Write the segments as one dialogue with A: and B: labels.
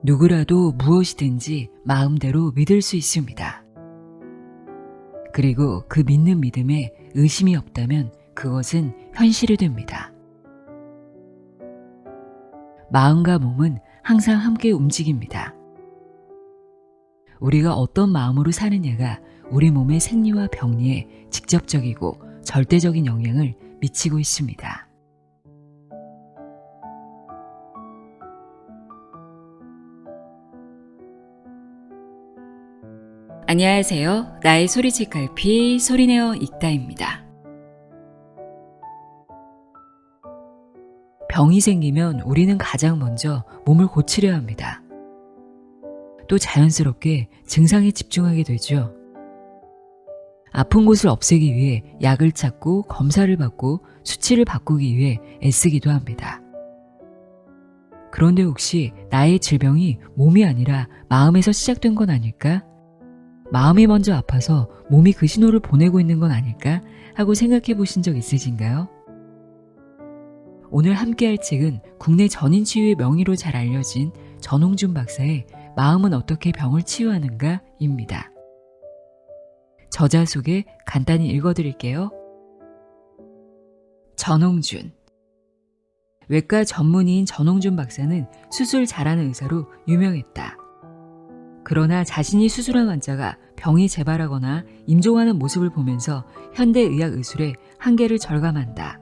A: 누구라도 무엇이든지 마음대로 믿을 수 있습니다. 그리고 그 믿는 믿음에 의심이 없다면 그것은 현실이 됩니다. 마음과 몸은 항상 함께 움직입니다. 우리가 어떤 마음으로 사느냐가 우리 몸의 생리와 병리에 직접적이고 절대적인 영향을 미치고 있습니다. 안녕하세요. 나의 소리책 갈피 소리내어 읽다입니다. 병이 생기면 우리는 가장 먼저 몸을 고치려 합니다. 또 자연스럽게 증상에 집중하게 되죠. 아픈 곳을 없애기 위해 약을 찾고 검사를 받고 수치를 바꾸기 위해 애쓰기도 합니다. 그런데 혹시 나의 질병이 몸이 아니라 마음에서 시작된 건 아닐까? 마음이 먼저 아파서 몸이 그 신호를 보내고 있는 건 아닐까 하고 생각해 보신 적 있으신가요? 오늘 함께할 책은 국내 전인치유의 명의로 잘 알려진 전홍준 박사의 마음은 어떻게 병을 치유하는가 입니다. 저자 소개 간단히 읽어드릴게요. 전홍준. 외과 전문의인 전홍준 박사는 수술 잘하는 의사로 유명했다. 그러나 자신이 수술한 환자가 병이 재발하거나 임종하는 모습을 보면서 현대의학 의술의 한계를 절감한다.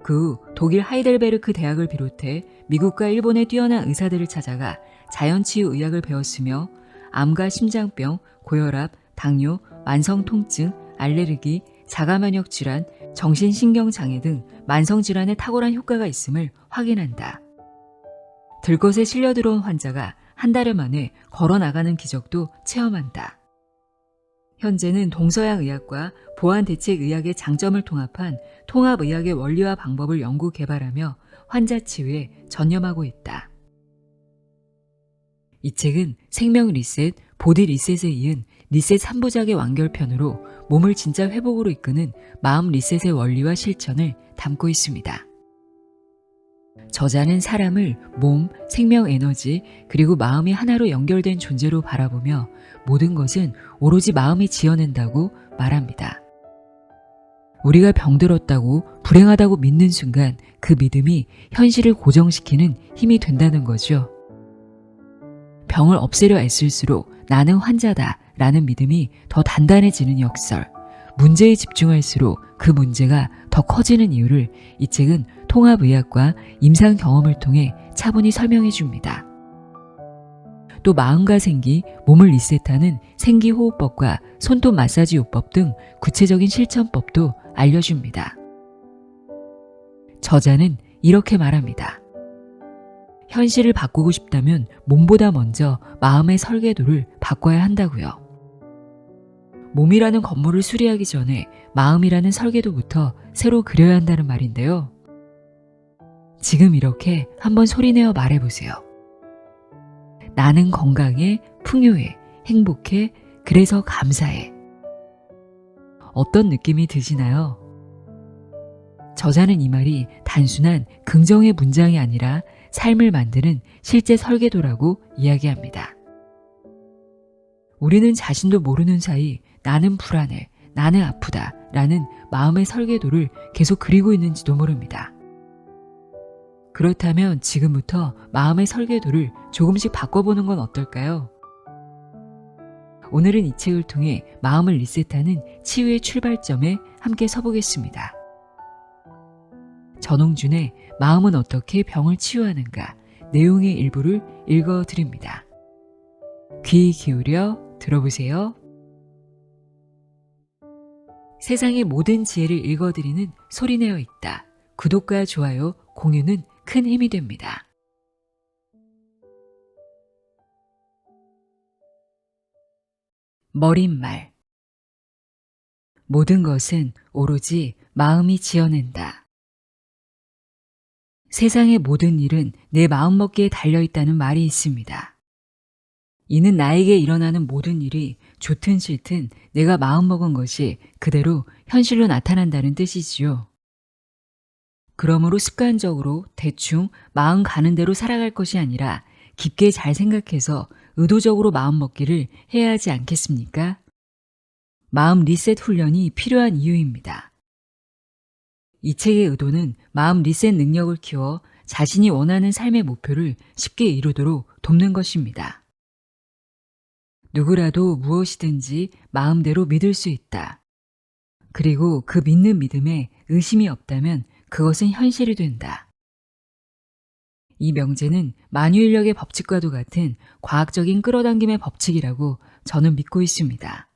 A: 그 후 독일 하이델베르크 대학을 비롯해 미국과 일본의 뛰어난 의사들을 찾아가 자연치유 의학을 배웠으며 암과 심장병, 고혈압, 당뇨, 만성통증, 알레르기, 자가면역 질환, 정신신경장애 등 만성질환에 탁월한 효과가 있음을 확인한다. 들것에 실려 들어온 환자가 한 달 만에 걸어나가는 기적도 체험한다. 현재는 동서양 의학과 보완대책의학의 장점을 통합한 통합의학의 원리와 방법을 연구 개발하며 환자 치유에 전념하고 있다. 이 책은 생명 리셋, 보디 리셋에 이은 리셋 3부작의 완결편으로 몸을 진짜 회복으로 이끄는 마음 리셋의 원리와 실천을 담고 있습니다. 저자는 사람을 몸, 생명 에너지, 그리고 마음이 하나로 연결된 존재로 바라보며 모든 것은 오로지 마음이 지어낸다고 말합니다. 우리가 병들었다고 불행하다고 믿는 순간 그 믿음이 현실을 고정시키는 힘이 된다는 거죠. 병을 없애려 애쓸수록 나는 환자다 라는 믿음이 더 단단해지는 역설, 문제에 집중할수록 그 문제가 더 커지는 이유를 이 책은 통합의학과 임상 경험을 통해 차분히 설명해 줍니다. 또 마음과 생기, 몸을 리셋하는 생기호흡법과 손톱 마사지 요법 등 구체적인 실천법도 알려줍니다. 저자는 이렇게 말합니다. 현실을 바꾸고 싶다면 몸보다 먼저 마음의 설계도를 바꿔야 한다고요. 몸이라는 건물을 수리하기 전에 마음이라는 설계도부터 새로 그려야 한다는 말인데요. 지금 이렇게 한번 소리내어 말해보세요. 나는 건강해, 풍요해, 행복해, 그래서 감사해. 어떤 느낌이 드시나요? 저자는 이 말이 단순한 긍정의 문장이 아니라 삶을 만드는 실제 설계도라고 이야기합니다. 우리는 자신도 모르는 사이 나는 불안해, 나는 아프다 라는 마음의 설계도를 계속 그리고 있는지도 모릅니다. 그렇다면 지금부터 마음의 설계도를 조금씩 바꿔보는 건 어떨까요? 오늘은 이 책을 통해 마음을 리셋하는 치유의 출발점에 함께 서보겠습니다. 전홍준의 마음은 어떻게 병을 치유하는가 내용의 일부를 읽어드립니다. 귀 기울여 들어보세요. 세상의 모든 지혜를 읽어드리는 소리내어 읽다. 구독과 좋아요, 공유는 큰 힘이 됩니다. 머릿말. 모든 것은 오로지 마음이 지어낸다. 세상의 모든 일은 내 마음먹기에 달려있다는 말이 있습니다. 이는 나에게 일어나는 모든 일이 좋든 싫든 내가 마음먹은 것이 그대로 현실로 나타난다는 뜻이지요. 그러므로 습관적으로 대충 마음 가는 대로 살아갈 것이 아니라 깊게 잘 생각해서 의도적으로 마음먹기를 해야 하지 않겠습니까? 마음 리셋 훈련이 필요한 이유입니다. 이 책의 의도는 마음 리셋 능력을 키워 자신이 원하는 삶의 목표를 쉽게 이루도록 돕는 것입니다. 누구라도 무엇이든지 마음대로 믿을 수 있다. 그리고 그 믿는 믿음에 의심이 없다면 그것은 현실이 된다. 이 명제는 만유인력의 법칙과도 같은 과학적인 끌어당김의 법칙이라고 저는 믿고 있습니다.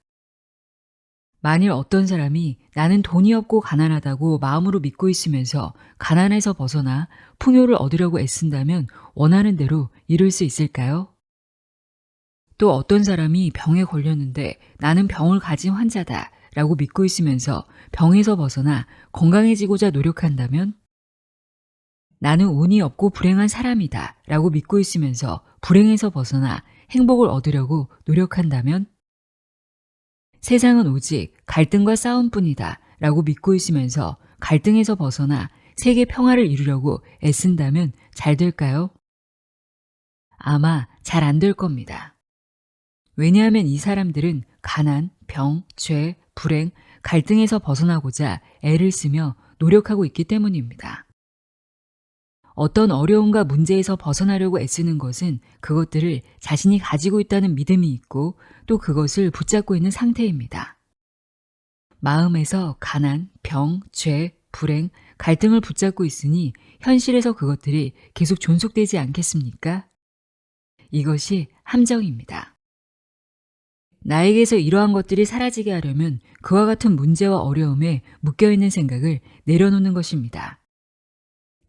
A: 만일 어떤 사람이 나는 돈이 없고 가난하다고 마음으로 믿고 있으면서 가난에서 벗어나 풍요를 얻으려고 애쓴다면 원하는 대로 이룰 수 있을까요? 또 어떤 사람이 병에 걸렸는데 나는 병을 가진 환자다 라고 믿고 있으면서 병에서 벗어나 건강해지고자 노력한다면 나는 운이 없고 불행한 사람이다 라고 믿고 있으면서 불행에서 벗어나 행복을 얻으려고 노력한다면 세상은 오직 갈등과 싸움뿐이다 라고 믿고 있으면서 갈등에서 벗어나 세계 평화를 이루려고 애쓴다면 잘 될까요? 아마 잘 안 될 겁니다. 왜냐하면 이 사람들은 가난, 병, 죄, 불행, 갈등에서 벗어나고자 애를 쓰며 노력하고 있기 때문입니다. 어떤 어려움과 문제에서 벗어나려고 애쓰는 것은 그것들을 자신이 가지고 있다는 믿음이 있고 또 그것을 붙잡고 있는 상태입니다. 마음에서 가난, 병, 죄, 불행, 갈등을 붙잡고 있으니 현실에서 그것들이 계속 존속되지 않겠습니까? 이것이 함정입니다. 나에게서 이러한 것들이 사라지게 하려면 그와 같은 문제와 어려움에 묶여있는 생각을 내려놓는 것입니다.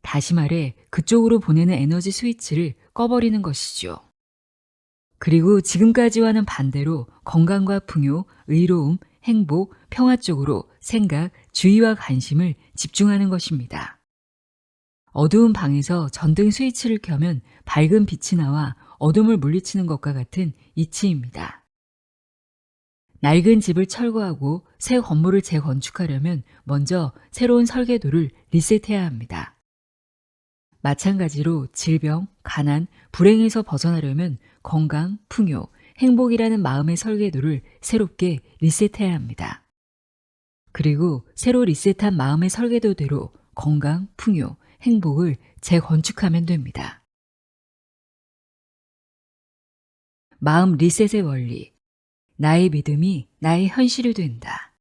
A: 다시 말해 그쪽으로 보내는 에너지 스위치를 꺼버리는 것이죠. 그리고 지금까지와는 반대로 건강과 풍요, 의로움, 행복, 평화 쪽으로 생각, 주의와 관심을 집중하는 것입니다. 어두운 방에서 전등 스위치를 켜면 밝은 빛이 나와 어둠을 물리치는 것과 같은 이치입니다. 낡은 집을 철거하고 새 건물을 재건축하려면 먼저 새로운 설계도를 리셋해야 합니다. 마찬가지로 질병, 가난, 불행에서 벗어나려면 건강, 풍요, 행복이라는 마음의 설계도를 새롭게 리셋해야 합니다. 그리고 새로 리셋한 마음의 설계도대로 건강, 풍요, 행복을 재건축하면 됩니다. 마음 리셋의 원리. 나의 믿음이 나의 현실이 된다.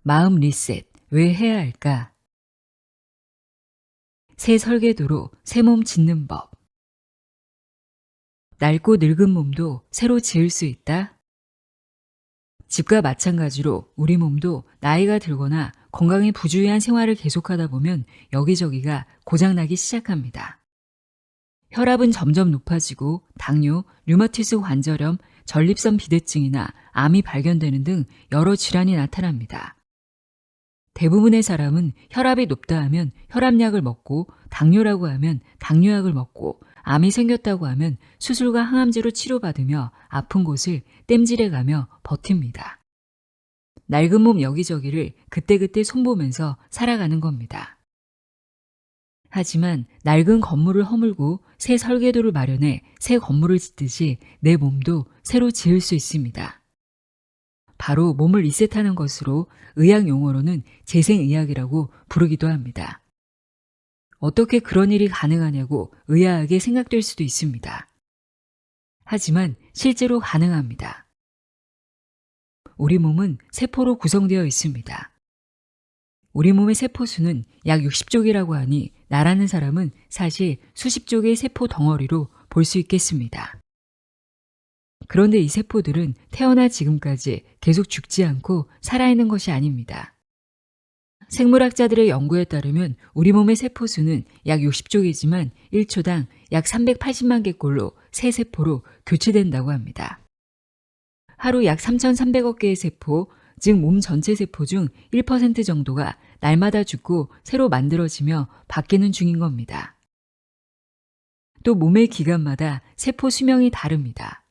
A: 마음 리셋, 왜 해야 할까? 새 설계도로 새 몸 짓는 법. 낡고 늙은 몸도 새로 지을 수 있다? 집과 마찬가지로 우리 몸도 나이가 들거나 건강에 부주의한 생활을 계속하다 보면 여기저기가 고장나기 시작합니다. 혈압은 점점 높아지고 당뇨, 류마티스 관절염, 전립선 비대증이나 암이 발견되는 등 여러 질환이 나타납니다. 대부분의 사람은 혈압이 높다 하면 혈압약을 먹고 당뇨라고 하면 당뇨약을 먹고 암이 생겼다고 하면 수술과 항암제로 치료받으며 아픈 곳을 땜질해가며 버팁니다. 낡은 몸 여기저기를 그때그때 손보면서 살아가는 겁니다. 하지만 낡은 건물을 허물고 새 설계도를 마련해 새 건물을 짓듯이 내 몸도 새로 지을 수 있습니다. 바로 몸을 리셋하는 것으로 의학 용어로는 재생의학이라고 부르기도 합니다. 어떻게 그런 일이 가능하냐고 의아하게 생각될 수도 있습니다. 하지만 실제로 가능합니다. 우리 몸은 세포로 구성되어 있습니다. 우리 몸의 세포수는 약 60쪽이라고 하니 나라는 사람은 사실 수십 쪽의 세포 덩어리로 볼 수 있겠습니다. 그런데 이 세포들은 태어나 지금까지 계속 죽지 않고 살아있는 것이 아닙니다. 생물학자들의 연구에 따르면 우리 몸의 세포수는 약 60쪽이지만 1초당 약 380만 개꼴로 새 세포로 교체된다고 합니다. 하루 약 3,300억 개의 세포, 즉 몸 전체 세포 중 1% 정도가 날마다 죽고 새로 만들어지며 바뀌는 중인 겁니다. 또 몸의 기관마다 세포 수명이 다릅니다.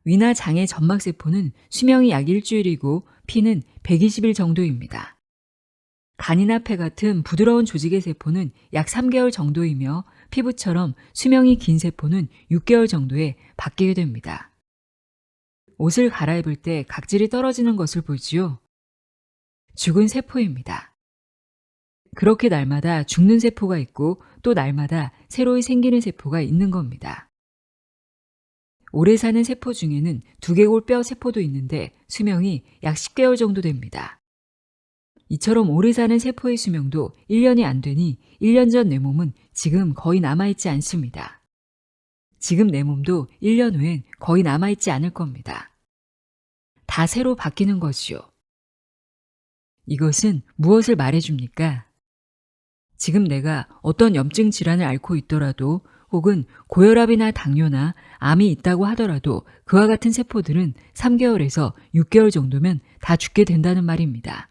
A: 위나 장의 점막세포는 수명이 약 일주일이고 피는 120일 정도입니다. 간이나 폐 같은 부드러운 조직의 세포는 약 3개월 정도이며 피부처럼 수명이 긴 세포는 6개월 정도에 바뀌게 됩니다. 옷을 갈아입을 때 각질이 떨어지는 것을 보지요. 죽은 세포입니다. 그렇게 날마다 죽는 세포가 있고 또 날마다 새로이 생기는 세포가 있는 겁니다. 오래 사는 세포 중에는 두개골 뼈 세포도 있는데 수명이 약 10개월 정도 됩니다. 이처럼 오래 사는 세포의 수명도 1년이 안 되니 1년 전 내 몸은 지금 거의 남아있지 않습니다. 지금 내 몸도 1년 후엔 거의 남아있지 않을 겁니다. 다 새로 바뀌는 것이요. 이것은 무엇을 말해줍니까? 지금 내가 어떤 염증 질환을 앓고 있더라도 혹은 고혈압이나 당뇨나 암이 있다고 하더라도 그와 같은 세포들은 3개월에서 6개월 정도면 다 죽게 된다는 말입니다.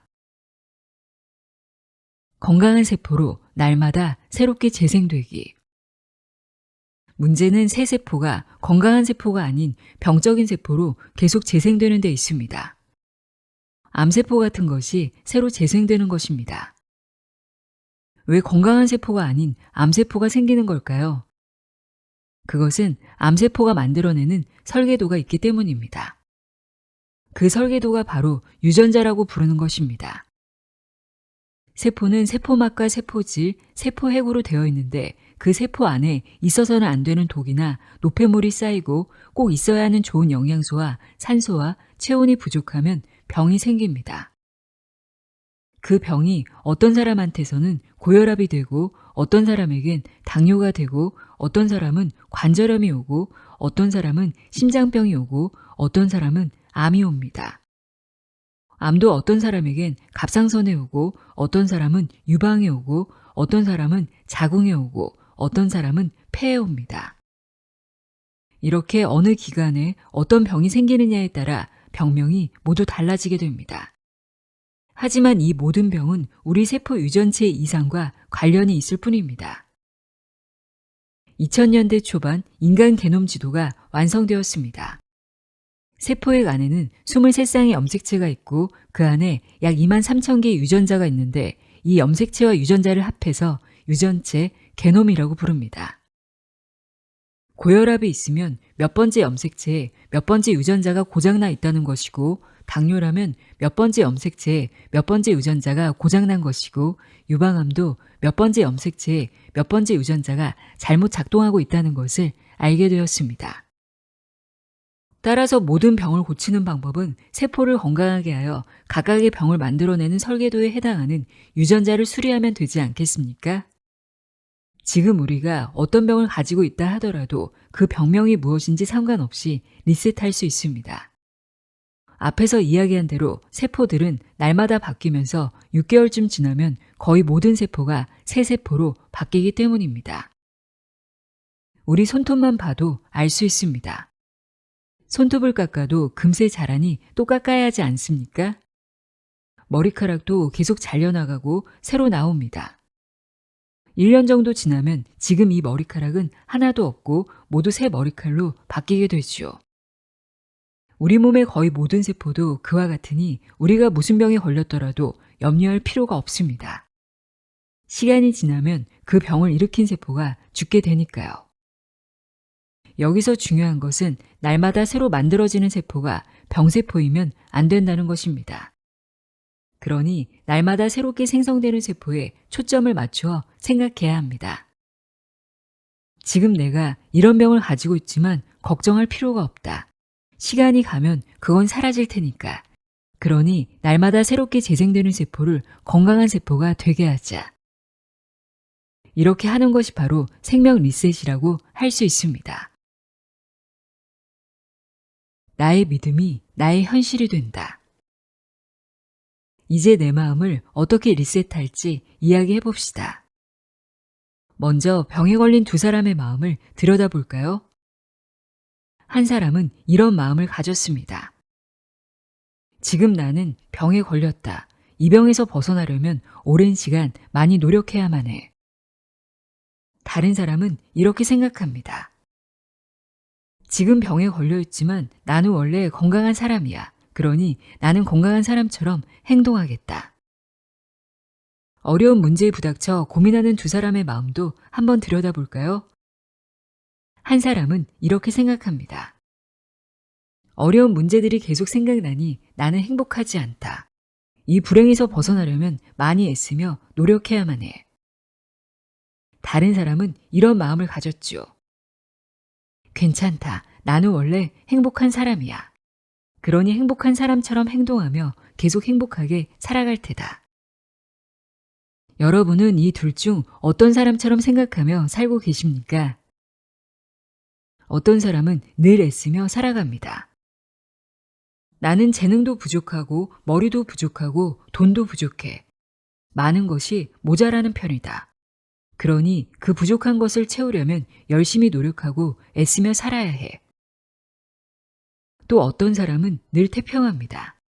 A: 건강한 세포로 날마다 새롭게 재생되기. 문제는 새 세포가 건강한 세포가 아닌 병적인 세포로 계속 재생되는 데 있습니다. 암세포 같은 것이 새로 재생되는 것입니다. 왜 건강한 세포가 아닌 암세포가 생기는 걸까요? 그것은 암세포가 만들어내는 설계도가 있기 때문입니다. 그 설계도가 바로 유전자라고 부르는 것입니다. 세포는 세포막과 세포질, 세포핵으로 되어 있는데 그 세포 안에 있어서는 안 되는 독이나 노폐물이 쌓이고 꼭 있어야 하는 좋은 영양소와 산소와 체온이 부족하면 병이 생깁니다. 그 병이 어떤 사람한테서는 고혈압이 되고 어떤 사람에겐 당뇨가 되고 어떤 사람은 관절염이 오고 어떤 사람은 심장병이 오고 어떤 사람은 암이 옵니다. 암도 어떤 사람에겐 갑상선에 오고 어떤 사람은 유방에 오고 어떤 사람은 자궁에 오고 어떤 사람은 폐에 옵니다. 이렇게 어느 기간에 어떤 병이 생기느냐에 따라 병명이 모두 달라지게 됩니다. 하지만 이 모든 병은 우리 세포 유전체 이상과 관련이 있을 뿐입니다. 2000년대 초반 인간 게놈 지도가 완성되었습니다. 세포액 안에는 23쌍의 염색체가 있고 그 안에 약 23,000개의 유전자가 있는데 이 염색체와 유전자를 합해서 유전체, 게놈이라고 부릅니다. 고혈압이 있으면 몇 번째 염색체에 몇 번째 유전자가 고장나 있다는 것이고 당뇨라면 몇 번째 염색체에 몇 번째 유전자가 고장난 것이고 유방암도 몇 번째 염색체에 몇 번째 유전자가 잘못 작동하고 있다는 것을 알게 되었습니다. 따라서 모든 병을 고치는 방법은 세포를 건강하게 하여 각각의 병을 만들어내는 설계도에 해당하는 유전자를 수리하면 되지 않겠습니까? 지금 우리가 어떤 병을 가지고 있다 하더라도 그 병명이 무엇인지 상관없이 리셋할 수 있습니다. 앞에서 이야기한 대로 세포들은 날마다 바뀌면서 6개월쯤 지나면 거의 모든 세포가 새 세포로 바뀌기 때문입니다. 우리 손톱만 봐도 알 수 있습니다. 손톱을 깎아도 금세 자라니 또 깎아야 하지 않습니까? 머리카락도 계속 잘려나가고 새로 나옵니다. 1년 정도 지나면 지금 이 머리카락은 하나도 없고 모두 새 머리칼로 바뀌게 되지요. 우리 몸의 거의 모든 세포도 그와 같으니 우리가 무슨 병에 걸렸더라도 염려할 필요가 없습니다. 시간이 지나면 그 병을 일으킨 세포가 죽게 되니까요. 여기서 중요한 것은 날마다 새로 만들어지는 세포가 병세포이면 안 된다는 것입니다. 그러니 날마다 새롭게 생성되는 세포에 초점을 맞추어 생각해야 합니다. 지금 내가 이런 병을 가지고 있지만 걱정할 필요가 없다. 시간이 가면 그건 사라질 테니까. 그러니 날마다 새롭게 재생되는 세포를 건강한 세포가 되게 하자. 이렇게 하는 것이 바로 생명 리셋이라고 할 수 있습니다. 나의 믿음이 나의 현실이 된다. 이제 내 마음을 어떻게 리셋할지 이야기해 봅시다. 먼저 병에 걸린 두 사람의 마음을 들여다볼까요? 한 사람은 이런 마음을 가졌습니다. 지금 나는 병에 걸렸다. 이 병에서 벗어나려면 오랜 시간 많이 노력해야만 해. 다른 사람은 이렇게 생각합니다. 지금 병에 걸려있지만 나는 원래 건강한 사람이야. 그러니 나는 건강한 사람처럼 행동하겠다. 어려운 문제에 부닥쳐 고민하는 두 사람의 마음도 한번 들여다볼까요? 한 사람은 이렇게 생각합니다. 어려운 문제들이 계속 생각나니 나는 행복하지 않다. 이 불행에서 벗어나려면 많이 애쓰며 노력해야만 해. 다른 사람은 이런 마음을 가졌죠. 괜찮다. 나는 원래 행복한 사람이야. 그러니 행복한 사람처럼 행동하며 계속 행복하게 살아갈 테다. 여러분은 이 둘 중 어떤 사람처럼 생각하며 살고 계십니까? 어떤 사람은 늘 애쓰며 살아갑니다. 나는 재능도 부족하고 머리도 부족하고 돈도 부족해. 많은 것이 모자라는 편이다. 그러니 그 부족한 것을 채우려면 열심히 노력하고 애쓰며 살아야 해. 또 어떤 사람은 늘 태평합니다.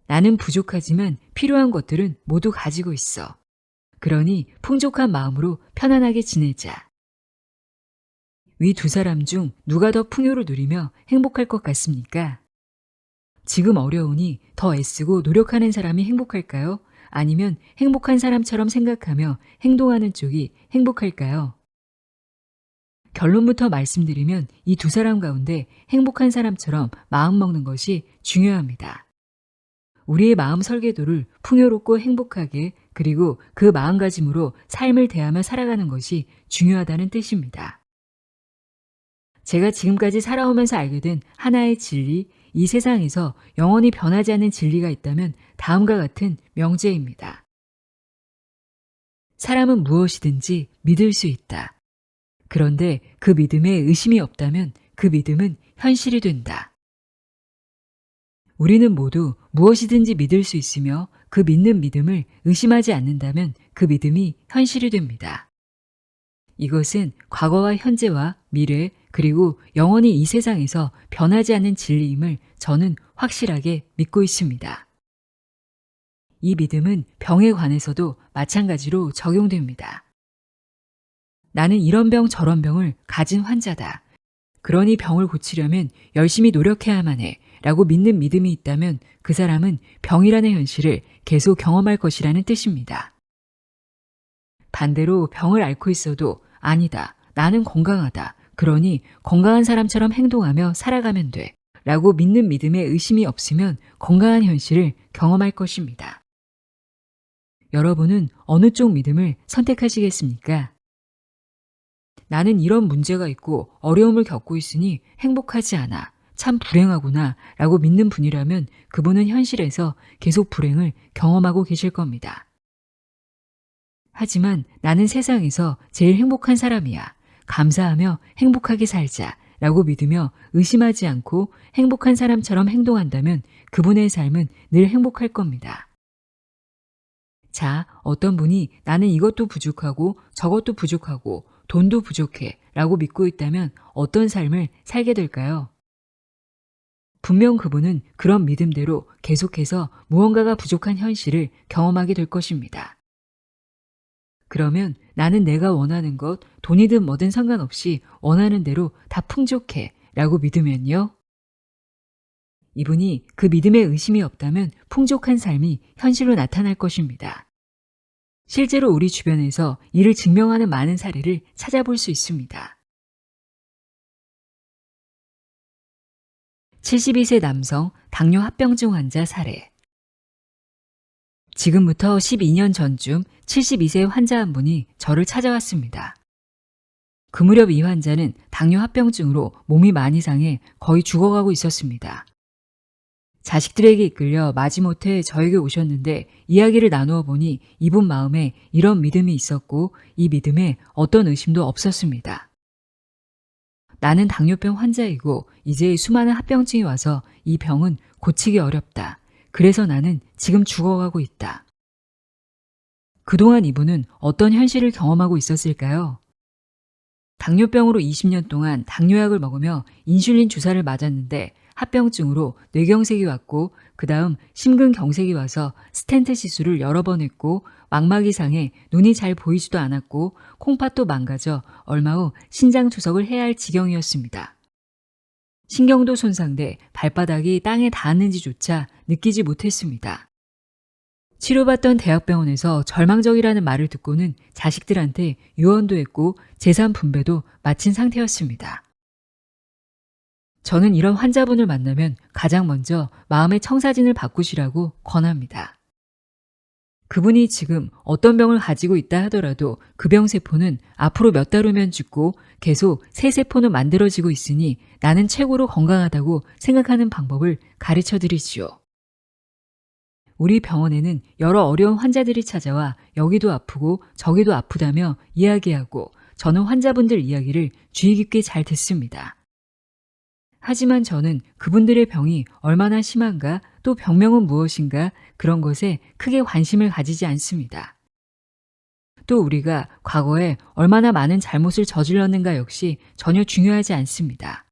A: 나는 부족하지만 필요한 것들은 모두 가지고 있어. 그러니 풍족한 마음으로 편안하게 지내자. 위 두 사람 중 누가 더 풍요를 누리며 행복할 것 같습니까? 지금 어려우니 더 애쓰고 노력하는 사람이 행복할까요? 아니면 행복한 사람처럼 생각하며 행동하는 쪽이 행복할까요? 결론부터 말씀드리면 이 두 사람 가운데 행복한 사람처럼 마음 먹는 것이 중요합니다. 우리의 마음 설계도를 풍요롭고 행복하게 그리고 그 마음가짐으로 삶을 대하며 살아가는 것이 중요하다는 뜻입니다. 제가 지금까지 살아오면서 알게 된 하나의 진리, 이 세상에서 영원히 변하지 않는 진리가 있다면 다음과 같은 명제입니다. 사람은 무엇이든지 믿을 수 있다. 그런데 그 믿음에 의심이 없다면 그 믿음은 현실이 된다. 우리는 모두 무엇이든지 믿을 수 있으며 그 믿는 믿음을 의심하지 않는다면 그 믿음이 현실이 됩니다. 이것은 과거와 현재와 미래 그리고 영원히 이 세상에서 변하지 않는 진리임을 저는 확실하게 믿고 있습니다. 이 믿음은 병에 관해서도 마찬가지로 적용됩니다. 나는 이런 병 저런 병을 가진 환자다. 그러니 병을 고치려면 열심히 노력해야만 해 라고 믿는 믿음이 있다면 그 사람은 병이라는 현실을 계속 경험할 것이라는 뜻입니다. 반대로 병을 앓고 있어도 아니다. 나는 건강하다. 그러니 건강한 사람처럼 행동하며 살아가면 돼 라고 믿는 믿음에 의심이 없으면 건강한 현실을 경험할 것입니다. 여러분은 어느 쪽 믿음을 선택하시겠습니까? 나는 이런 문제가 있고 어려움을 겪고 있으니 행복하지 않아. 참 불행하구나 라고 믿는 분이라면 그분은 현실에서 계속 불행을 경험하고 계실 겁니다. 하지만 나는 세상에서 제일 행복한 사람이야. 감사하며 행복하게 살자 라고 믿으며 의심하지 않고 행복한 사람처럼 행동한다면 그분의 삶은 늘 행복할 겁니다. 자, 어떤 분이 나는 이것도 부족하고 저것도 부족하고 돈도 부족해 라고 믿고 있다면 어떤 삶을 살게 될까요? 분명 그분은 그런 믿음대로 계속해서 무언가가 부족한 현실을 경험하게 될 것입니다. 그러면 나는 내가 원하는 것, 돈이든 뭐든 상관없이 원하는 대로 다 풍족해 라고 믿으면요. 이분이 그 믿음에 의심이 없다면 풍족한 삶이 현실로 나타날 것입니다. 실제로 우리 주변에서 이를 증명하는 많은 사례를 찾아볼 수 있습니다. 72세 남성 당뇨 합병증 환자 사례. 지금부터 12년 전쯤 72세 환자 한 분이 저를 찾아왔습니다. 그 무렵 이 환자는 당뇨 합병증으로 몸이 많이 상해 거의 죽어가고 있었습니다. 자식들에게 이끌려 마지못해 저에게 오셨는데 이야기를 나누어 보니 이분 마음에 이런 믿음이 있었고 이 믿음에 어떤 의심도 없었습니다. 나는 당뇨병 환자이고 이제 수많은 합병증이 와서 이 병은 고치기 어렵다. 그래서 나는 지금 죽어가고 있다. 그동안 이분은 어떤 현실을 경험하고 있었을까요? 당뇨병으로 20년 동안 당뇨약을 먹으며 인슐린 주사를 맞았는데 합병증으로 뇌경색이 왔고 그 다음 심근경색이 와서 스텐트 시술을 여러 번 했고 망막이 상해 눈이 잘 보이지도 않았고 콩팥도 망가져 얼마 후 신장 투석을 해야 할 지경이었습니다. 신경도 손상돼 발바닥이 땅에 닿았는지조차 느끼지 못했습니다. 치료받던 대학병원에서 절망적이라는 말을 듣고는 자식들한테 유언도 했고 재산 분배도 마친 상태였습니다. 저는 이런 환자분을 만나면 가장 먼저 마음의 청사진을 바꾸시라고 권합니다. 그분이 지금 어떤 병을 가지고 있다 하더라도 그 병 세포는 앞으로 몇 달 후면 죽고 계속 새 세포는 만들어지고 있으니 나는 최고로 건강하다고 생각하는 방법을 가르쳐 드리지요. 우리 병원에는 여러 어려운 환자들이 찾아와 여기도 아프고 저기도 아프다며 이야기하고 저는 환자분들 이야기를 주의 깊게 잘 듣습니다. 하지만 저는 그분들의 병이 얼마나 심한가 또 병명은 무엇인가 그런 것에 크게 관심을 가지지 않습니다. 또 우리가 과거에 얼마나 많은 잘못을 저질렀는가 역시 전혀 중요하지 않습니다.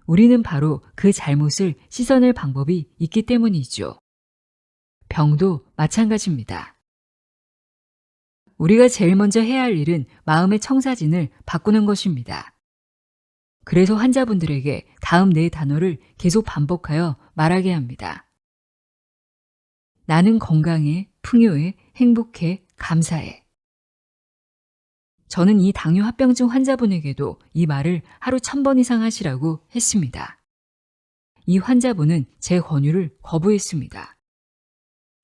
A: 우리는 바로 그 잘못을 씻어낼 방법이 있기 때문이죠. 병도 마찬가지입니다. 우리가 제일 먼저 해야 할 일은 마음의 청사진을 바꾸는 것입니다. 그래서 환자분들에게 다음 네 단어를 계속 반복하여 말하게 합니다. 나는 건강해, 풍요해, 행복해, 감사해. 저는 이 당뇨 합병증 환자분에게도 이 말을 하루 1000번 이상 하시라고 했습니다. 이 환자분은 제 권유를 거부했습니다.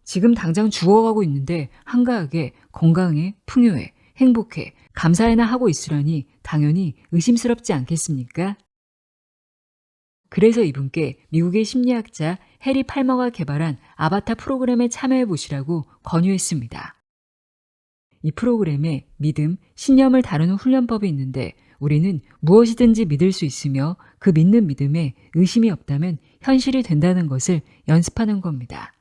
A: 지금 당장 죽어가고 있는데 한가하게 건강해, 풍요해, 행복해, 감사해나 하고 있으라니 당연히 의심스럽지 않겠습니까? 그래서 이분께 미국의 심리학자 해리 팔머가 개발한 아바타 프로그램에 참여해 보시라고 권유했습니다. 이 프로그램에 믿음, 신념을 다루는 훈련법이 있는데 우리는 무엇이든지 믿을 수 있으며 그 믿는 믿음에 의심이 없다면 현실이 된다는 것을 연습하는 겁니다.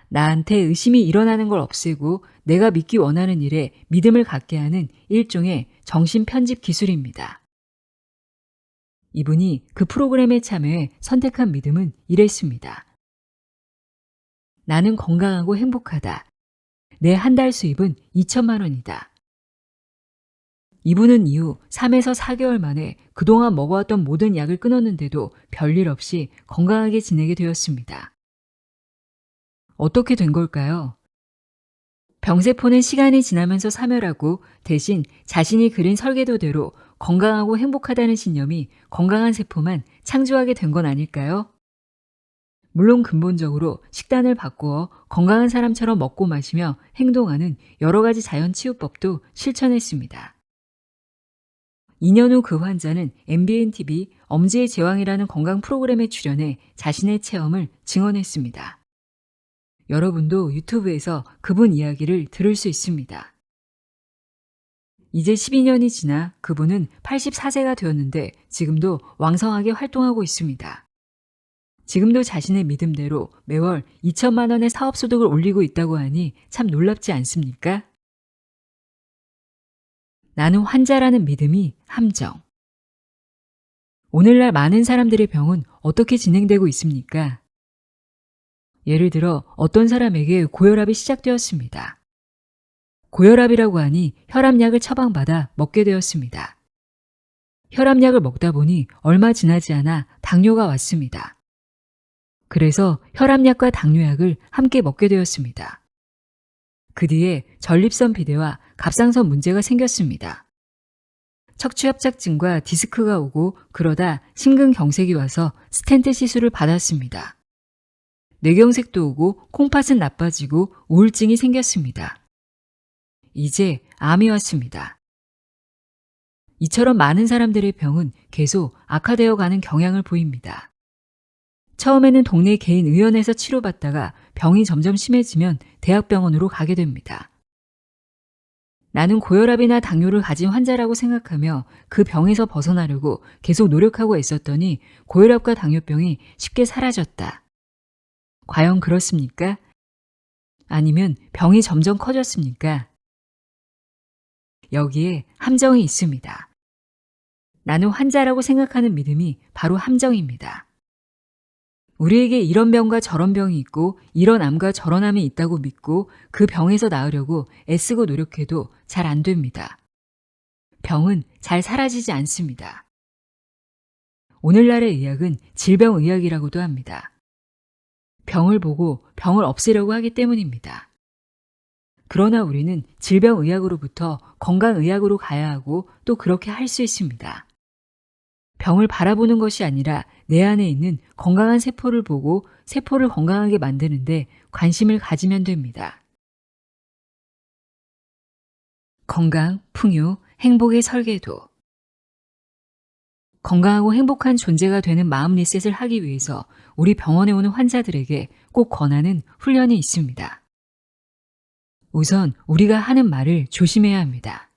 A: 나한테 의심이 일어나는 걸 없애고 내가 믿기 원하는 일에 믿음을 갖게 하는 일종의 정신 편집 기술입니다. 이분이 그 프로그램에 참여해 선택한 믿음은 이랬습니다. 나는 건강하고 행복하다. 내 한 달 수입은 2천만 원이다. 이분은 이후 3에서 4개월 만에 그동안 먹어왔던 모든 약을 끊었는데도 별일 없이 건강하게 지내게 되었습니다. 어떻게 된 걸까요? 병세포는 시간이 지나면서 사멸하고 대신 자신이 그린 설계도대로 건강하고 행복하다는 신념이 건강한 세포만 창조하게 된 건 아닐까요? 물론 근본적으로 식단을 바꾸어 건강한 사람처럼 먹고 마시며 행동하는 여러 가지 자연치유법도 실천했습니다. 2년 후 그 환자는 MBN TV 엄지의 제왕이라는 건강 프로그램에 출연해 자신의 체험을 증언했습니다. 여러분도 유튜브에서 그분 이야기를 들을 수 있습니다. 이제 12년이 지나 그분은 84세가 되었는데 지금도 왕성하게 활동하고 있습니다. 지금도 자신의 믿음대로 매월 2천만 원의 사업소득을 올리고 있다고 하니 참 놀랍지 않습니까? 나는 환자라는 믿음이 함정. 오늘날 많은 사람들의 병은 어떻게 진행되고 있습니까? 예를 들어 어떤 사람에게 고혈압이 시작되었습니다. 고혈압이라고 하니 혈압약을 처방받아 먹게 되었습니다. 혈압약을 먹다 보니 얼마 지나지 않아 당뇨가 왔습니다. 그래서 혈압약과 당뇨약을 함께 먹게 되었습니다. 그 뒤에 전립선 비대와 갑상선 문제가 생겼습니다. 척추협착증과 디스크가 오고 그러다 심근경색이 와서 스텐트 시술을 받았습니다. 뇌경색도 오고 콩팥은 나빠지고 우울증이 생겼습니다. 이제 암이 왔습니다. 이처럼 많은 사람들의 병은 계속 악화되어 가는 경향을 보입니다. 처음에는 동네 개인 의원에서 치료받다가 병이 점점 심해지면 대학병원으로 가게 됩니다. 나는 고혈압이나 당뇨를 가진 환자라고 생각하며 그 병에서 벗어나려고 계속 노력하고 애썼더니 고혈압과 당뇨병이 쉽게 사라졌다. 과연 그렇습니까? 아니면 병이 점점 커졌습니까? 여기에 함정이 있습니다. 나는 환자라고 생각하는 믿음이 바로 함정입니다. 우리에게 이런 병과 저런 병이 있고 이런 암과 저런 암이 있다고 믿고 그 병에서 나으려고 애쓰고 노력해도 잘 안 됩니다. 병은 잘 사라지지 않습니다. 오늘날의 의학은 질병의학이라고도 합니다. 병을 보고 병을 없애려고 하기 때문입니다. 그러나 우리는 질병의학으로부터 건강의학으로 가야 하고 또 그렇게 할 수 있습니다. 병을 바라보는 것이 아니라 내 안에 있는 건강한 세포를 보고 세포를 건강하게 만드는데 관심을 가지면 됩니다. 건강, 풍요, 행복의 설계도. 건강하고 행복한 존재가 되는 마음 리셋을 하기 위해서 우리 병원에 오는 환자들에게 꼭 권하는 훈련이 있습니다. 우선 우리가 하는 말을 조심해야 합니다.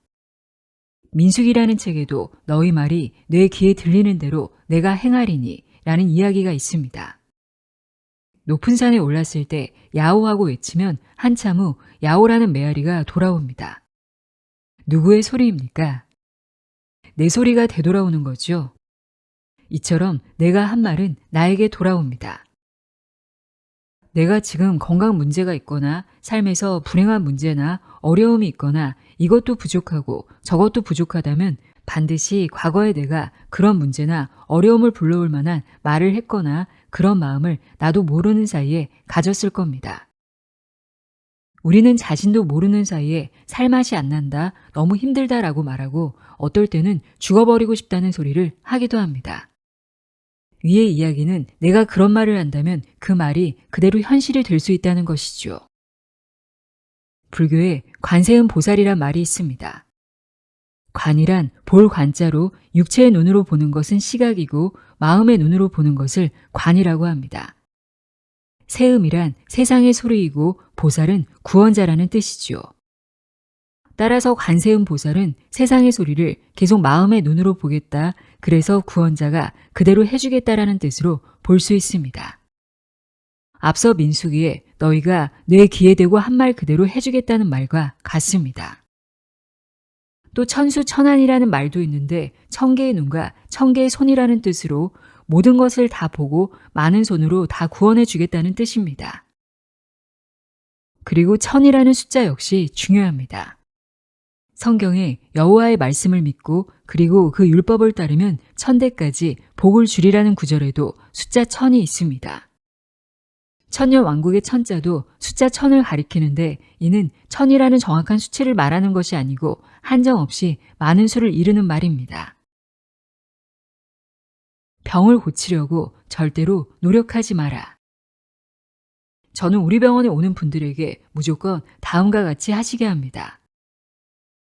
A: 민숙이라는 책에도 너희 말이 내 귀에 들리는 대로 내가 행하리니 라는 이야기가 있습니다. 높은 산에 올랐을 때 야호하고 외치면 한참 후 야호라는 메아리가 돌아옵니다. 누구의 소리입니까? 내 소리가 되돌아오는 거죠. 이처럼 내가 한 말은 나에게 돌아옵니다. 내가 지금 건강 문제가 있거나 삶에서 불행한 문제나 어려움이 있거나 이것도 부족하고 저것도 부족하다면 반드시 과거에 내가 그런 문제나 어려움을 불러올 만한 말을 했거나 그런 마음을 나도 모르는 사이에 가졌을 겁니다. 우리는 자신도 모르는 사이에 살맛이 안 난다, 너무 힘들다라고 말하고 어떨 때는 죽어버리고 싶다는 소리를 하기도 합니다. 위의 이야기는 내가 그런 말을 한다면 그 말이 그대로 현실이 될 수 있다는 것이죠. 불교에 관세음 보살이란 말이 있습니다. 관이란 볼 관자로 육체의 눈으로 보는 것은 시각이고 마음의 눈으로 보는 것을 관이라고 합니다. 세음이란 세상의 소리이고 보살은 구원자라는 뜻이지요. 따라서 관세음 보살은 세상의 소리를 계속 마음의 눈으로 보겠다. 그래서 구원자가 그대로 해주겠다라는 뜻으로 볼 수 있습니다. 앞서 민수기에 너희가 내 귀에 대고 한 말 그대로 해주겠다는 말과 같습니다. 또 천수천안이라는 말도 있는데 천개의 눈과 천개의 손이라는 뜻으로 모든 것을 다 보고 많은 손으로 다 구원해 주겠다는 뜻입니다. 그리고 천이라는 숫자 역시 중요합니다. 성경에 여호와의 말씀을 믿고 그리고 그 율법을 따르면 천대까지 복을 주리라는 구절에도 숫자 천이 있습니다. 천년왕국의 천자도 숫자 천을 가리키는데 이는 천이라는 정확한 수치를 말하는 것이 아니고 한정없이 많은 수를 이루는 말입니다. 병을 고치려고 절대로 노력하지 마라. 저는 우리 병원에 오는 분들에게 무조건 다음과 같이 하시게 합니다.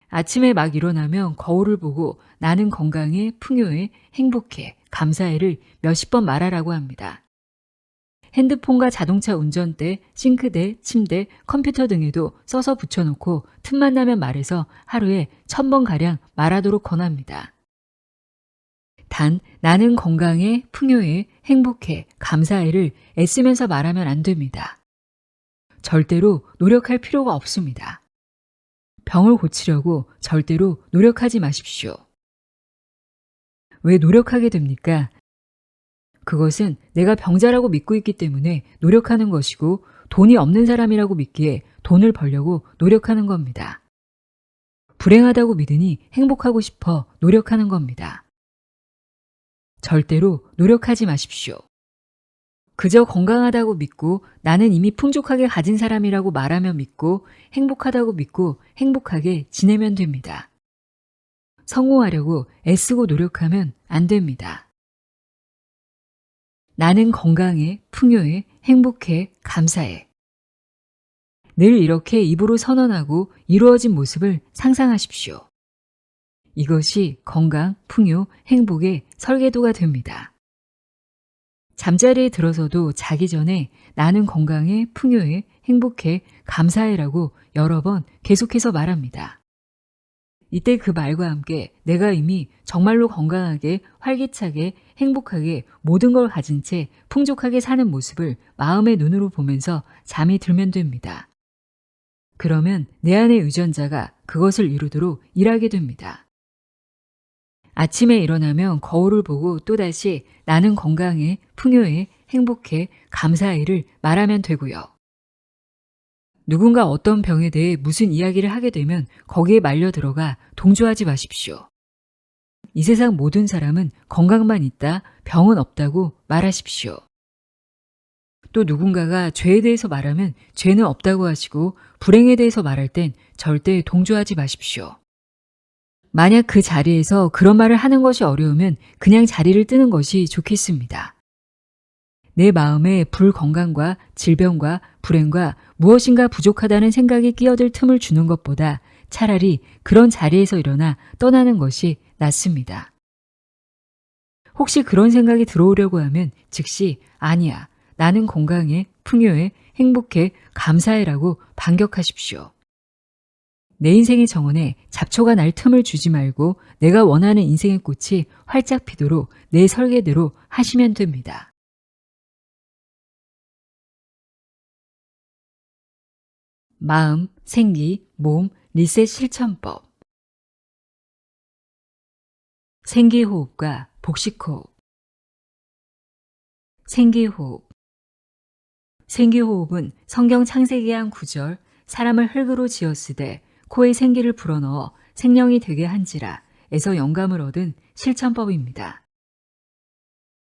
A: 아침에 막 일어나면 거울을 보고 나는 건강해, 풍요해, 행복해, 감사해를 몇십 번 말하라고 합니다. 핸드폰과 자동차 운전대, 싱크대, 침대, 컴퓨터 등에도 써서 붙여놓고 틈만 나면 말해서 하루에 1000번가량 말하도록 권합니다. 단 나는 건강해, 풍요해, 행복해, 감사해를 애쓰면서 말하면 안 됩니다. 절대로 노력할 필요가 없습니다. 병을 고치려고 절대로 노력하지 마십시오. 왜 노력하게 됩니까? 그것은 내가 병자라고 믿고 있기 때문에 노력하는 것이고 돈이 없는 사람이라고 믿기에 돈을 벌려고 노력하는 겁니다. 불행하다고 믿으니 행복하고 싶어 노력하는 겁니다. 절대로 노력하지 마십시오. 그저 건강하다고 믿고 나는 이미 풍족하게 가진 사람이라고 말하며 믿고 행복하다고 믿고 행복하게 지내면 됩니다. 성공하려고 애쓰고 노력하면 안 됩니다. 나는 건강해, 풍요해, 행복해, 감사해. 늘 이렇게 입으로 선언하고 이루어진 모습을 상상하십시오. 이것이 건강, 풍요, 행복의 설계도가 됩니다. 잠자리에 들어서도 자기 전에 나는 건강해, 풍요해, 행복해, 감사해라고 여러 번 계속해서 말합니다. 이때 그 말과 함께 내가 이미 정말로 건강하게, 활기차게, 행복하게 모든 걸 가진 채 풍족하게 사는 모습을 마음의 눈으로 보면서 잠이 들면 됩니다. 그러면 내 안의 유전자가 그것을 이루도록 일하게 됩니다. 아침에 일어나면 거울을 보고 또다시 나는 건강해, 풍요해, 행복해, 감사해를 말하면 되고요. 누군가 어떤 병에 대해 무슨 이야기를 하게 되면 거기에 말려 들어가 동조하지 마십시오. 이 세상 모든 사람은 건강만 있다, 병은 없다고 말하십시오. 또 누군가가 죄에 대해서 말하면 죄는 없다고 하시고 불행에 대해서 말할 땐 절대 동조하지 마십시오. 만약 그 자리에서 그런 말을 하는 것이 어려우면 그냥 자리를 뜨는 것이 좋겠습니다. 내 마음에 불건강과 질병과 불행과 무엇인가 부족하다는 생각이 끼어들 틈을 주는 것보다 차라리 그런 자리에서 일어나 떠나는 것이 낫습니다. 혹시 그런 생각이 들어오려고 하면 즉시 아니야, 나는 건강해, 풍요해, 행복해, 감사해라고 반격하십시오. 내 인생의 정원에 잡초가 날 틈을 주지 말고 내가 원하는 인생의 꽃이 활짝 피도록 내 설계대로 하시면 됩니다. 마음, 생기, 몸, 리셋 실천법. 생기호흡과 복식호흡. 생기호흡. 생기호흡은 성경 창세기 한 9절 사람을 흙으로 지었으되 코에 생기를 불어넣어 생명이 되게 한지라 에서 영감을 얻은 실천법입니다.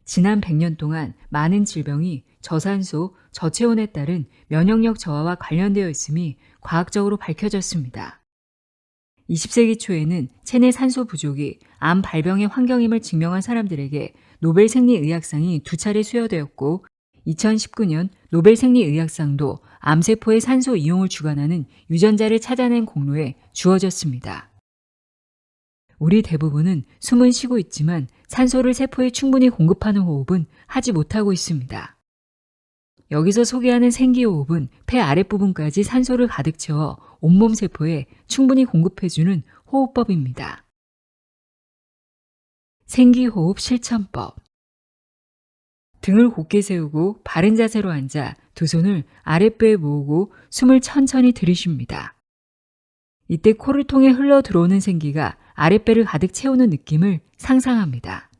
A: 지난 100년 동안 많은 질병이 저산소, 저체온에 따른 면역력 저하와 관련되어 있음이 과학적으로 밝혀졌습니다. 20세기 초에는 체내 산소 부족이 암 발병의 환경임을 증명한 사람들에게 노벨 생리의학상이 2차례 수여되었고 2019년 노벨 생리의학상도 암세포의 산소 이용을 주관하는 유전자를 찾아낸 공로에 주어졌습니다. 우리 대부분은 숨은 쉬고 있지만 산소를 세포에 충분히 공급하는 호흡은 하지 못하고 있습니다. 여기서 소개하는 생기호흡은 폐 아랫부분까지 산소를 가득 채워 온몸 세포에 충분히 공급해주는 호흡법입니다. 생기호흡 실천법. 등을 곧게 세우고 바른 자세로 앉아 두 손을 아랫배에 모으고 숨을 천천히 들이쉽니다. 이때 코를 통해 흘러 들어오는 생기가 아랫배를 가득 채우는 느낌을 상상합니다.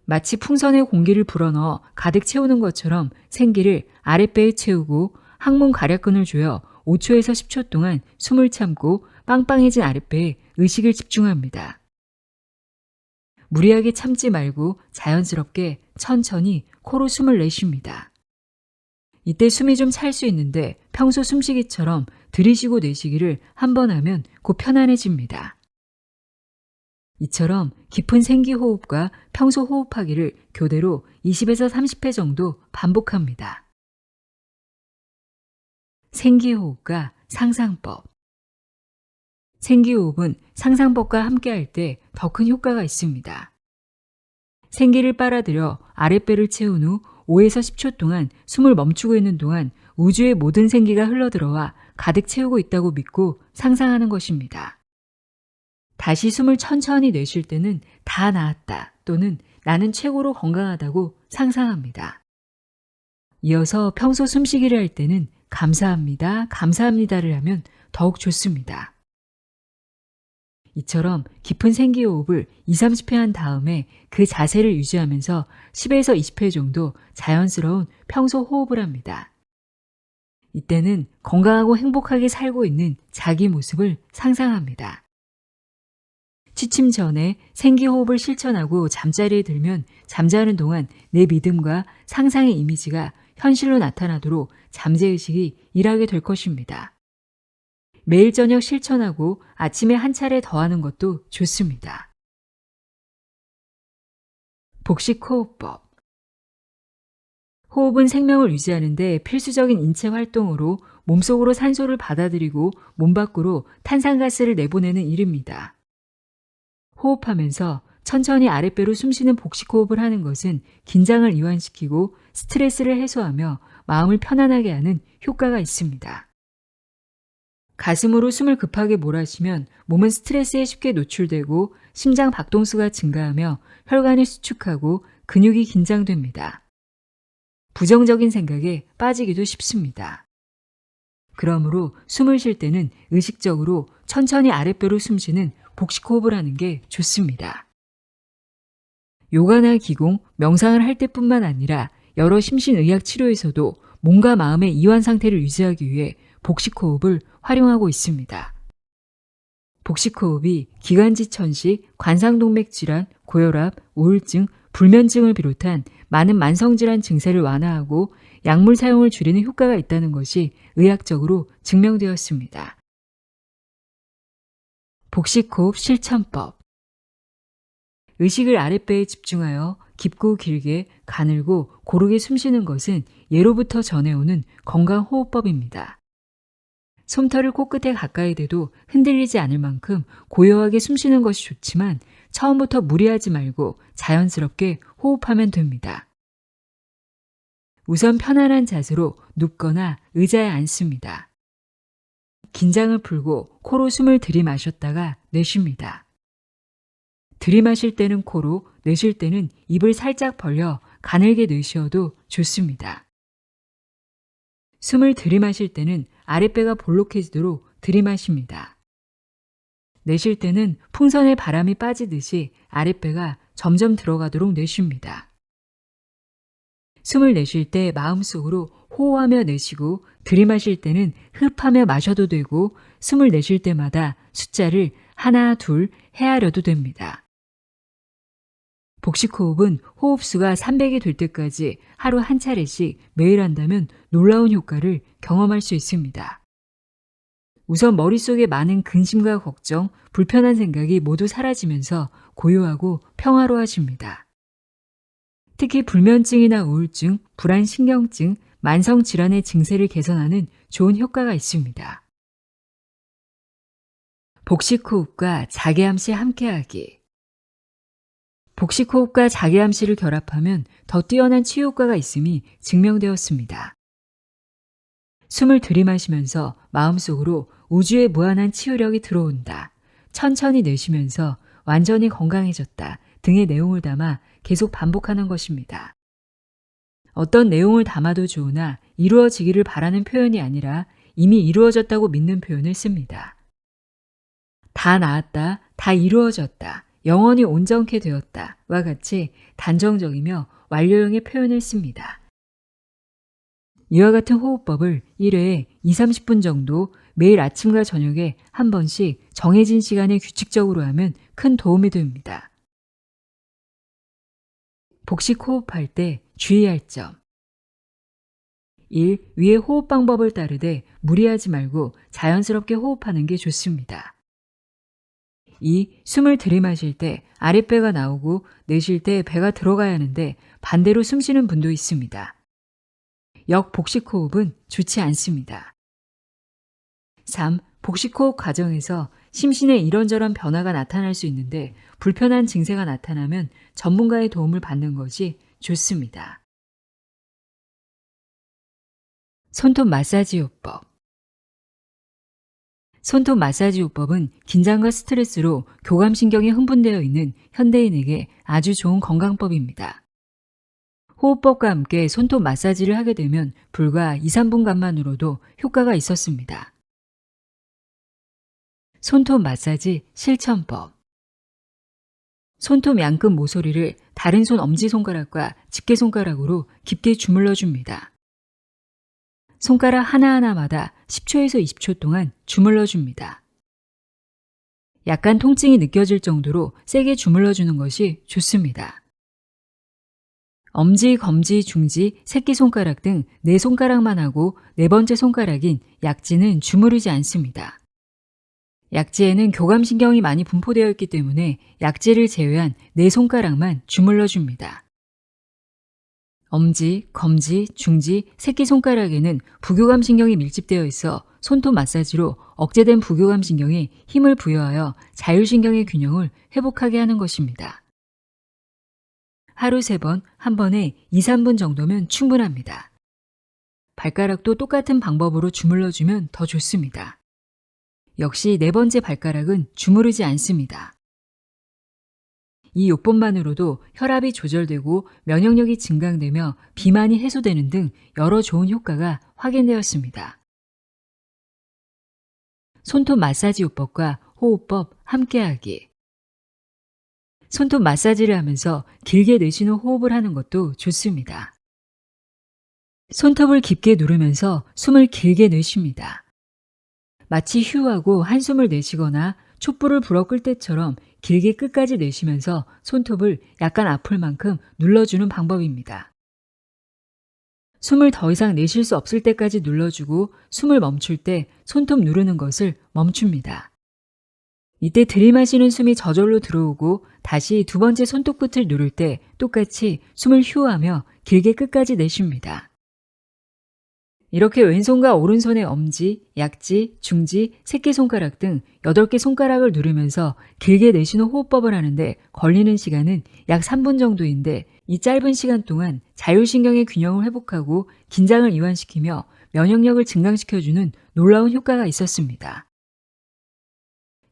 A: 마치 풍선에 공기를 불어넣어 가득 채우는 것처럼 생기를 아랫배에 채우고 항문 가략근을 조여 5초에서 10초 동안 숨을 참고 빵빵해진 아랫배에 의식을 집중합니다. 무리하게 참지 말고 자연스럽게 천천히 코로 숨을 내쉽니다. 이때 숨이 좀 찰 수 있는데 평소 숨쉬기처럼 들이쉬고 내쉬기를 한 번 하면 곧 편안해집니다. 이처럼 깊은 생기호흡과 평소 호흡하기를 교대로 20에서 30회 정도 반복합니다. 생기호흡과 상상법. 생기호흡은 상상법과 함께할 때 더 큰 효과가 있습니다. 생기를 빨아들여 아랫배를 채운 후 5에서 10초 동안 숨을 멈추고 있는 동안 우주의 모든 생기가 흘러들어와 가득 채우고 있다고 믿고 상상하는 것입니다. 다시 숨을 천천히 내쉴 때는 다 나았다 또는 나는 최고로 건강하다고 상상합니다. 이어서 평소 숨쉬기를 할 때는 감사합니다, 감사합니다를 하면 더욱 좋습니다. 이처럼 깊은 생기호흡을 20-30회 한 다음에 그 자세를 유지하면서 10에서 20회 정도 자연스러운 평소 호흡을 합니다. 이때는 건강하고 행복하게 살고 있는 자기 모습을 상상합니다. 취침 전에 생기호흡을 실천하고 잠자리에 들면 잠자는 동안 내 믿음과 상상의 이미지가 현실로 나타나도록 잠재의식이 일하게 될 것입니다. 매일 저녁 실천하고 아침에 한 차례 더 하는 것도 좋습니다. 복식호흡법. 호흡은 생명을 유지하는 데 필수적인 인체 활동으로 몸속으로 산소를 받아들이고 몸 밖으로 탄산가스를 내보내는 일입니다. 호흡하면서 천천히 아랫배로 숨쉬는 복식호흡을 하는 것은 긴장을 이완시키고 스트레스를 해소하며 마음을 편안하게 하는 효과가 있습니다. 가슴으로 숨을 급하게 몰아쉬면 몸은 스트레스에 쉽게 노출되고 심장 박동수가 증가하며 혈관이 수축하고 근육이 긴장됩니다. 부정적인 생각에 빠지기도 쉽습니다. 그러므로 숨을 쉴 때는 의식적으로 천천히 아랫배로 숨쉬는 복식호흡을 하는 게 좋습니다. 요가나 기공, 명상을 할 때뿐만 아니라 여러 심신의학 치료에서도 몸과 마음의 이완 상태를 유지하기 위해 복식호흡을 활용하고 있습니다. 복식호흡이 기관지 천식, 관상동맥 질환, 고혈압, 우울증, 불면증을 비롯한 많은 만성질환 증세를 완화하고 약물 사용을 줄이는 효과가 있다는 것이 의학적으로 증명되었습니다. 복식호흡 실천법. 의식을 아랫배에 집중하여 깊고 길게 가늘고 고르게 숨쉬는 것은 예로부터 전해오는 건강호흡법입니다. 솜털을 코끝에 가까이 대도 흔들리지 않을 만큼 고요하게 숨쉬는 것이 좋지만 처음부터 무리하지 말고 자연스럽게 호흡하면 됩니다. 우선 편안한 자세로 눕거나 의자에 앉습니다. 긴장을 풀고 코로 숨을 들이마셨다가 내쉽니다. 들이마실 때는 코로, 내쉴 때는 입을 살짝 벌려 가늘게 내쉬어도 좋습니다. 숨을 들이마실 때는 아랫배가 볼록해지도록 들이마십니다. 내쉴 때는 풍선에 바람이 빠지듯이 아랫배가 점점 들어가도록 내쉽니다. 숨을 내쉴 때 마음속으로 호호하며 내쉬고 들이마실 때는 흡하며 마셔도 되고 숨을 내쉴 때마다 숫자를 하나, 둘 헤아려도 됩니다. 복식호흡은 호흡수가 300이 될 때까지 하루 한 차례씩 매일 한다면 놀라운 효과를 경험할 수 있습니다. 우선 머릿속에 많은 근심과 걱정, 불편한 생각이 모두 사라지면서 고요하고 평화로워집니다. 특히 불면증이나 우울증, 불안신경증, 만성질환의 증세를 개선하는 좋은 효과가 있습니다. 복식호흡과 자기암시 함께하기. 복식호흡과 자기암시를 결합하면 더 뛰어난 치유 효과가 있음이 증명되었습니다. 숨을 들이마시면서 마음속으로 우주의 무한한 치유력이 들어온다. 천천히 내쉬면서 완전히 건강해졌다 등의 내용을 담아 계속 반복하는 것입니다. 어떤 내용을 담아도 좋으나 이루어지기를 바라는 표현이 아니라 이미 이루어졌다고 믿는 표현을 씁니다. 다 나았다, 다 이루어졌다, 영원히 온전케 되었다와 같이 단정적이며 완료형의 표현을 씁니다. 이와 같은 호흡법을 1회에 20-30분 정도 매일 아침과 저녁에 한 번씩 정해진 시간에 규칙적으로 하면 큰 도움이 됩니다. 복식 호흡할 때 주의할 점. 1. 위의 호흡 방법을 따르되 무리하지 말고 자연스럽게 호흡하는 게 좋습니다. 2. 숨을 들이마실 때 아랫배가 나오고 내쉴 때 배가 들어가야 하는데 반대로 숨 쉬는 분도 있습니다. 역복식호흡은 좋지 않습니다. 3. 복식호흡 과정에서 심신에 이런저런 변화가 나타날 수 있는데 불편한 증세가 나타나면 전문가의 도움을 받는 것이 좋습니다. 손톱 마사지 요법. 손톱 마사지 요법은 긴장과 스트레스로 교감신경이 흥분되어 있는 현대인에게 아주 좋은 건강법입니다. 호흡법과 함께 손톱 마사지를 하게 되면 불과 2-3분간만으로도 효과가 있었습니다. 손톱 마사지 실천법. 손톱 양끝 모서리를 다른 손 엄지손가락과 집게손가락으로 깊게 주물러 줍니다. 손가락 하나하나마다 10초에서 20초 동안 주물러 줍니다. 약간 통증이 느껴질 정도로 세게 주물러 주는 것이 좋습니다. 엄지, 검지, 중지, 새끼손가락 등 4손가락만 하고 4번째 손가락인 약지는 주무르지 않습니다. 약지에는 교감신경이 많이 분포되어 있기 때문에 약지를 제외한 4손가락만 주물러 줍니다. 엄지, 검지, 중지, 새끼손가락에는 부교감신경이 밀집되어 있어 손톱 마사지로 억제된 부교감신경에 힘을 부여하여 자율신경의 균형을 회복하게 하는 것입니다. 하루 3번, 한 번에 2-3분 정도면 충분합니다. 발가락도 똑같은 방법으로 주물러주면 더 좋습니다. 역시 4번째 발가락은 주무르지 않습니다. 이 요법만으로도 혈압이 조절되고 면역력이 증강되며 비만이 해소되는 등 여러 좋은 효과가 확인되었습니다. 손톱 마사지 요법과 호흡법 함께하기. 손톱 마사지를 하면서 길게 내쉬는 호흡을 하는 것도 좋습니다. 손톱을 깊게 누르면서 숨을 길게 내쉽니다. 마치 휴하고 한숨을 내쉬거나 촛불을 불어 끌 때처럼 길게 끝까지 내쉬면서 손톱을 약간 아플 만큼 눌러주는 방법입니다. 숨을 더 이상 내쉴 수 없을 때까지 눌러주고 숨을 멈출 때 손톱 누르는 것을 멈춥니다. 이때 들이마시는 숨이 저절로 들어오고 다시 두 번째 손톱 끝을 누를 때 똑같이 숨을 휴하며 길게 끝까지 내쉽니다. 이렇게 왼손과 오른손의 엄지, 약지, 중지, 새끼손가락 등 8개 손가락을 누르면서 길게 내쉬는 호흡법을 하는데 걸리는 시간은 약 3분 정도인데 이 짧은 시간 동안 자율신경의 균형을 회복하고 긴장을 이완시키며 면역력을 증강시켜주는 놀라운 효과가 있었습니다.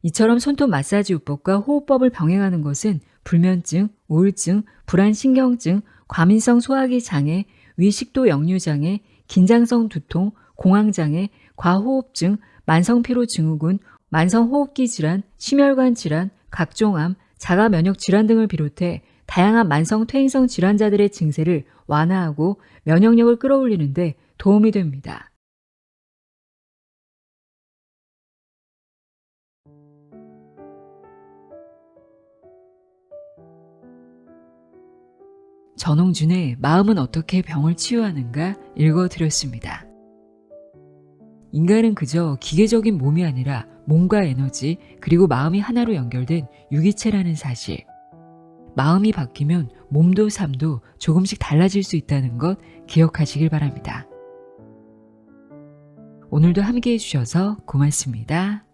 A: 이처럼 손톱 마사지요법과 호흡법을 병행하는 것은 불면증, 우울증, 불안신경증, 과민성 소화기 장애, 위식도 역류 장애, 긴장성 두통, 공황장애, 과호흡증, 만성피로증후군, 만성호흡기 질환, 심혈관 질환, 각종암, 자가면역 질환 등을 비롯해 다양한 만성 퇴행성 질환자들의 증세를 완화하고 면역력을 끌어올리는 데 도움이 됩니다. 전홍준의 마음은 어떻게 병을 치유하는가 읽어드렸습니다. 인간은 그저 기계적인 몸이 아니라 몸과 에너지 그리고 마음이 하나로 연결된 유기체라는 사실. 마음이 바뀌면 몸도 삶도 조금씩 달라질 수 있다는 것 기억하시길 바랍니다. 오늘도 함께해 주셔서 고맙습니다.